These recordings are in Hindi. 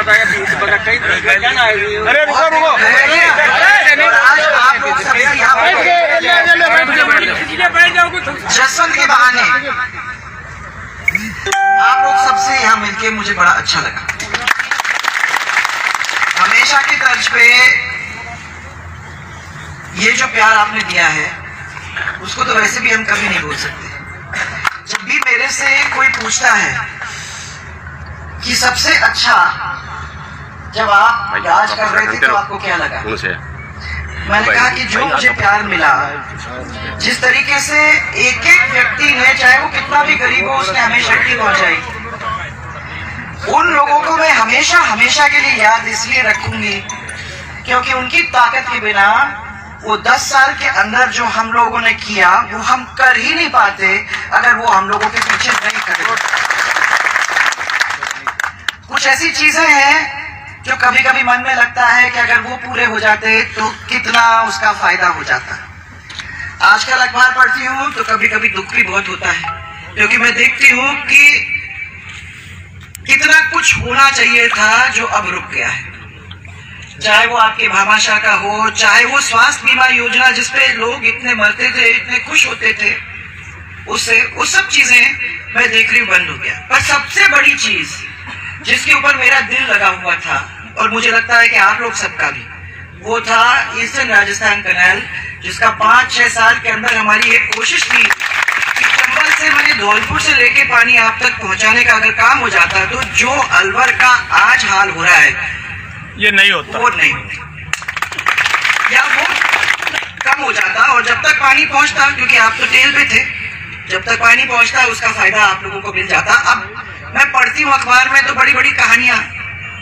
बताया 20 बड़ा कई क्या ना। अरे रुको रुको, जसवंत के बहाने आप लोग सबसे यहाँ मिलके मुझे बड़ा अच्छा लगा। हमेशा की तर्ज पे ये जो प्यार आपने दिया है उसको तो वैसे भी हम कभी नहीं भूल सकते। जब भी मेरे से कोई पूछता है कि सबसे अच्छा जब आप राज कर रहे थे तो आपको क्या लगा, मैंने कहा कि जो मुझे प्यार मिला, जिस तरीके से एक एक व्यक्ति ने, चाहे वो कितना भी गरीब हो, उसने हमें शक्ति पहुंचाई, उन लोगों को मैं हमेशा हमेशा के लिए याद इसलिए रखूंगी क्योंकि उनकी ताकत के बिना वो 10 साल के अंदर जो हम लोगों ने किया वो हम कर ही नहीं पाते अगर वो हम लोगों के पीछे नहीं करे। कुछ ऐसी चीजें हैं जो कभी कभी मन में लगता है कि अगर वो पूरे हो जाते तो कितना उसका फायदा हो जाता। आजकल अखबार पढ़ती हूँ तो कभी कभी दुख भी बहुत होता है क्योंकि मैं देखती हूँ कि कितना कुछ होना चाहिए था जो अब रुक गया है। चाहे वो आपके भामाशाह का हो, चाहे वो स्वास्थ्य बीमा योजना जिसपे लोग इतने मरते थे, इतने खुश होते थे, उससे वो सब चीजें मैं देख रही हूँ बंद हो गया। पर सबसे बड़ी चीज जिसके ऊपर मेरा दिल लगा हुआ था और मुझे लगता है कि आप लोग सबका भी, वो था ईस्टर्न राजस्थान कैनाल, जिसका 5-6 साल के अंदर हमारी एक कोशिश थी कि चंबल से मैंने धौलपुर से लेके पानी आप तक पहुंचाने का अगर काम हो जाता तो जो अलवर का आज हाल हो रहा है ये नहीं होता, वो नहीं होता या वो कम हो जाता। और जब तक पानी पहुंचता, क्योंकि आप तो टेल पे थे, जब तक पानी पहुंचता उसका फायदा आप लोगों को मिल जाता। अब मैं पढ़ती हूँ अखबार में तो बड़ी बड़ी कहानियां,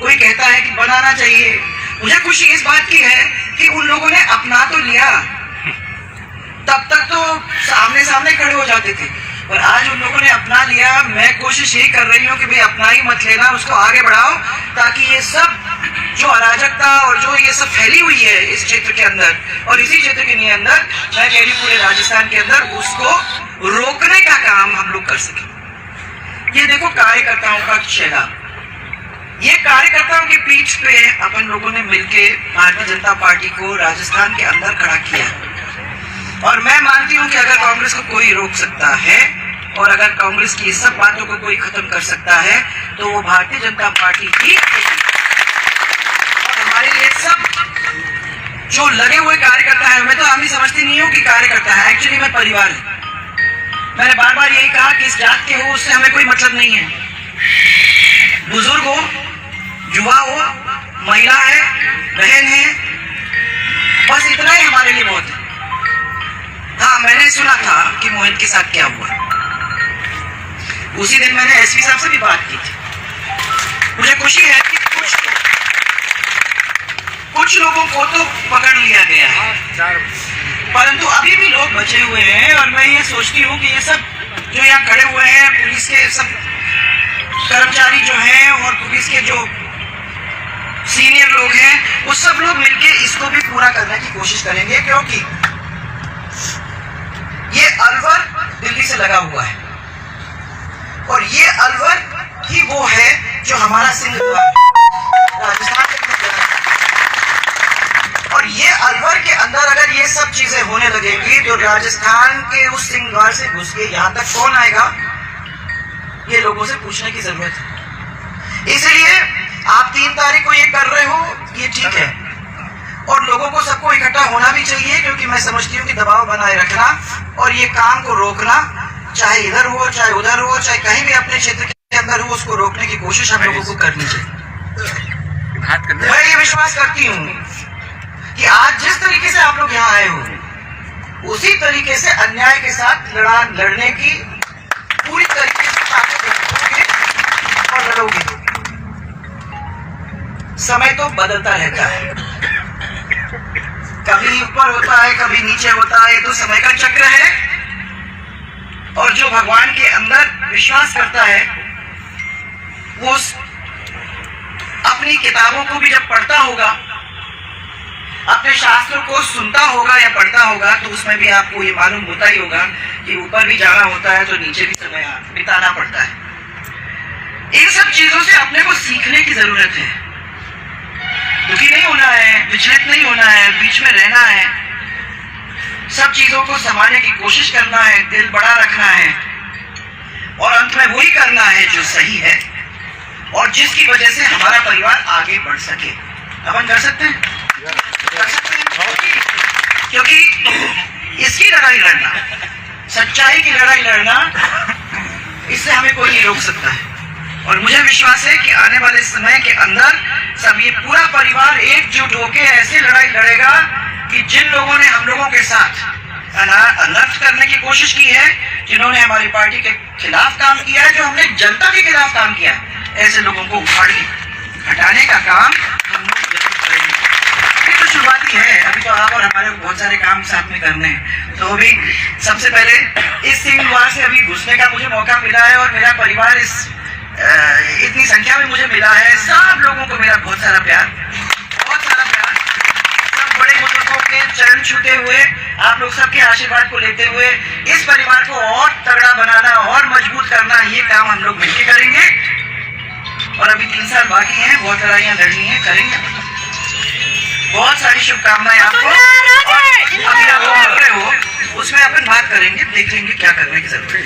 कोई कहता है कि बनाना चाहिए। मुझे खुशी इस बात की है कि उन लोगों ने अपना तो लिया, तब तक तो सामने सामने खड़े हो जाते थे, और आज उन लोगों ने अपना लिया। मैं कोशिश यही कर रही हूँ कि भाई अपना ही मत लेना, उसको आगे बढ़ाओ ताकि ये सब जो अराजकता और जो ये सब फैली हुई है इस क्षेत्र के अंदर और इसी क्षेत्र के अंदर, मैं कह रही हूँ पूरे राजस्थान के अंदर, उसको रोकने का काम हम लोग कर सकें। ये देखो कार्यकर्ताओं का चेहरा, ये कार्यकर्ताओं की पीठ पे अपन लोगों ने मिलके भारतीय जनता पार्टी को राजस्थान के अंदर खड़ा किया। और मैं मानती हूं कि अगर कांग्रेस को कोई रोक सकता है और अगर कांग्रेस की सब बातों को कोई खत्म कर सकता है तो वो भारतीय जनता पार्टी ही। और हमारे लिए सब जो लगे हुए कार्यकर्ता है, मैं तो हम ही समझती नहीं हूँ कि कार्यकर्ता है, एक्चुअली मैं परिवार है। मैंने बार बार यही कहा कि इस जात के हो उससे हमें कोई मतलब नहीं है। बुजुर्ग हो, युवा हो, महिला है, बहन है, बस इतना ही हमारे लिए बहुत है। हाँ, मैंने सुना था कि मोहित के साथ क्या हुआ। उसी दिन मैंने एसपी साहब से भी बात की थी। मुझे खुशी है कि कुछ लोगों को तो पकड़ लिया गया है, परंतु अभी भी लोग बचे हुए हैं। और मैं ये सोचती हूँ कि ये सब जो यहाँ खड़े हुए हैं, पुलिस के सब कर्मचारी जो हैं और पुलिस के जो सीनियर लोग हैं, वो सब लोग मिलके इसको भी पूरा करने की कोशिश करेंगे, क्योंकि ये अलवर दिल्ली से लगा हुआ है और ये अलवर ही वो है जो हमारा सिंह राजस्थान के, और ये अलवर के अंदर अगर ये सब चीजें होने लगेंगी तो राजस्थान के उस सिंह द्वार से घुस के यहाँ तक कौन आएगा, ये लोगों से पूछने की जरूरत है। इसलिए आप 3 तारीख को ये कर रहे हो, ये ठीक है, और लोगों को सबको इकट्ठा होना भी चाहिए, क्योंकि मैं समझती हूँ कि दबाव बनाए रखना और ये काम को रोकना, चाहे इधर हो, चाहे उधर हो, चाहे कहीं भी अपने क्षेत्र के अंदर हो, उसको रोकने की कोशिश हम लोगों को करनी चाहिए। मैं ये विश्वास करती हूँ कि आज जिस तरीके से आप लोग यहाँ आए हो, उसी तरीके से अन्याय के साथ लड़ने की पूरी तरीके से ताकत रखोगे और लड़ोगे। समय तो बदलता रहता है, कभी ऊपर होता है, कभी नीचे होता है, तो समय का चक्र है। और जो भगवान के अंदर विश्वास करता है वो अपनी किताबों को भी जब पढ़ता होगा, अपने शास्त्रों को सुनता होगा या पढ़ता होगा, तो उसमें भी आपको ये मालूम होता ही होगा कि ऊपर भी जाना होता है तो नीचे भी समय बिताना पड़ता है। इन सब चीजों से अपने को सीखने की जरूरत है। दुखी नहीं होना है, विचलित नहीं होना है, बीच में रहना है, सब चीजों को संभालने की कोशिश करना है, दिल बड़ा रखना है और अंत में वही करना है जो सही है और जिसकी वजह से हमारा परिवार आगे बढ़ सके। अपन कर सकते हैं, कर सकते हैं, क्योंकि इसकी लड़ाई लड़ना, सच्चाई की लड़ाई लड़ना, इससे हमें कोई नहीं रोक सकता है। और मुझे विश्वास है कि आने वाले समय के अंदर सब ये पूरा परिवार एकजुट होकर ऐसी लड़ाई लड़ेगा कि जिन लोगों ने हम लोगों के साथ अनर्थ करने की कोशिश की है, जिन्होंने हमारी पार्टी के खिलाफ काम किया है, जो हमने जनता के खिलाफ काम किया है, ऐसे लोगों को उखाड़ के हटाने का काम हम लोग जरूर करेंगे। ये तो शुरुआती है, अभी तो आप और हमारे बहुत सारे काम साथ में करने हैं। तो अभी सबसे पहले इस सिंह द्वार से अभी घुसने का मुझे मौका मिला है और मेरा परिवार इस इतनी संख्या में मुझे मिला है। सब लोगों को मेरा बहुत सारा प्यार, बहुत सारा प्यार। सब बड़े बुजुर्गों के चरण छूते हुए, आप लोग सबके आशीर्वाद को लेते हुए इस परिवार को और तगड़ा बनाना और मजबूत करना, ये काम हम लोग मिलकर करेंगे। और अभी 3 साल बाकी हैं, बहुत लड़ाइयां लड़नी है, करेंगे। बहुत सारी शुभकामनाएं आपको। अभी आप कर रहे हो उसमें अपन बात करेंगे, देख लेंगे क्या करने की जरूरत है।